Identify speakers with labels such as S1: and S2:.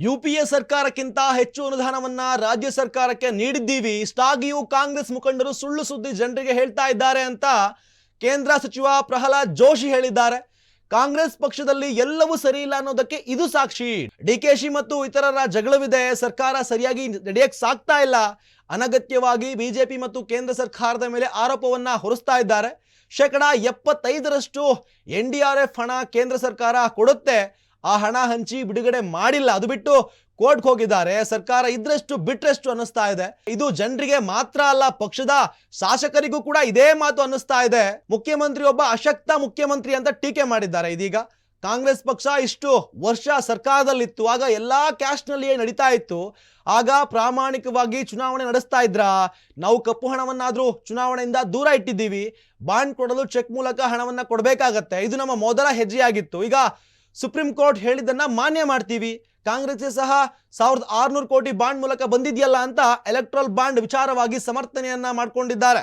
S1: UPA ಸರ್ಕಾರಕ್ಕಿಂತ ಹೆಚ್ಚು ಅನುದಾನವನ್ನ ರಾಜ್ಯ ಸರ್ಕಾರಕ್ಕೆ ನೀಡಿದ್ದೀವಿ, ಇಷ್ಟಾಗಿಯೂ ಕಾಂಗ್ರೆಸ್ ಮುಖಂಡರು ಸುಳ್ಳು ಸುದ್ದಿ ಜನರಿಗೆ ಹೇಳ್ತಾ ಇದ್ದಾರೆ ಅಂತ ಕೇಂದ್ರ ಸಚಿವ ಪ್ರಹ್ಲಾದ್ ಜೋಶಿ ಹೇಳಿದ್ದಾರೆ. ಕಾಂಗ್ರೆಸ್ ಪಕ್ಷದಲ್ಲಿ ಎಲ್ಲವೂ ಸರಿ ಇಲ್ಲ ಅನ್ನೋದಕ್ಕೆ ಇದು ಸಾಕ್ಷಿ. ಡಿಕೆಶಿ ಮತ್ತು ಇತರರ ಜಗಳವಿದೆ, ಸರ್ಕಾರ ಸರಿಯಾಗಿ ನಡೆಯಕ್ಕೆ ಸಾಗ್ತಾ ಇಲ್ಲ, ಅನಗತ್ಯವಾಗಿ ಬಿಜೆಪಿ ಮತ್ತು ಕೇಂದ್ರ ಸರ್ಕಾರದ ಮೇಲೆ ಆರೋಪವನ್ನ ಹೊರಿಸ್ತಾ ಇದ್ದಾರೆ. 75% NDRF ಹಣ ಕೇಂದ್ರ ಸರ್ಕಾರ ಕೊಡುತ್ತೆ, ಆ ಹಣ ಹಂಚಿ ಬಿಡುಗಡೆ ಮಾಡಿಲ್ಲ, ಅದು ಬಿಟ್ಟು ಕೋರ್ಟ್ಗೆ ಹೋಗಿದ್ದಾರೆ. ಸರ್ಕಾರ ಇದ್ರಷ್ಟು ಬಿಟ್ರಷ್ಟು ಅನ್ನಿಸ್ತಾ ಇದೆ. ಇದು ಜನರಿಗೆ ಮಾತ್ರ ಅಲ್ಲ, ಪಕ್ಷದ ಶಾಸಕರಿಗೂ ಕೂಡ ಇದೇ ಮಾತು ಅನ್ನಿಸ್ತಾ ಇದೆ. ಮುಖ್ಯಮಂತ್ರಿ ಒಬ್ಬ ಅಶಕ್ತ ಮುಖ್ಯಮಂತ್ರಿ ಅಂತ ಟೀಕೆ ಮಾಡಿದ್ದಾರೆ. ಇದೀಗ ಕಾಂಗ್ರೆಸ್ ಪಕ್ಷ ಇಷ್ಟು ವರ್ಷ ಸರ್ಕಾರದಲ್ಲಿತ್ತು, ಆಗ ಎಲ್ಲಾ ಕ್ಯಾಸ್ಟ್ನಲ್ಲಿಯೇ ನಡೀತಾ ಇತ್ತು, ಆಗ ಪ್ರಾಮಾಣಿಕವಾಗಿ ಚುನಾವಣೆ ನಡೆಸ್ತಾ ಇದ್ರ. ನಾವು ಕಪ್ಪು ಹಣವನ್ನಾದ್ರೂ ಚುನಾವಣೆಯಿಂದ ದೂರ ಇಟ್ಟಿದ್ದೀವಿ, ಬಾಂಡ್ ಕೊಡಲು ಚೆಕ್ ಮೂಲಕ ಹಣವನ್ನ ಕೊಡಬೇಕಾಗತ್ತೆ, ಇದು ನಮ್ಮ ಮೊದಲ ಹೆಜ್ಜೆಯಾಗಿತ್ತು. ಈಗ ಸುಪ್ರೀಂ ಕೋರ್ಟ್ ಹೇಳಿದ್ದನ್ನ ಮಾನ್ಯ ಮಾಡ್ತೀವಿ, ಕಾಂಗ್ರೆಸ್ ಸಹ 1600 ಕೋಟಿ ಬಾಂಡ್ ಮೂಲಕ ಬಂದಿದೆಯಲ್ಲ ಅಂತ ಎಲೆಕ್ಟ್ರಲ್ ಬಾಂಡ್ ವಿಚಾರವಾಗಿ ಸಮರ್ಥನೆಯನ್ನ ಮಾಡಿಕೊಂಡಿದ್ದಾರೆ.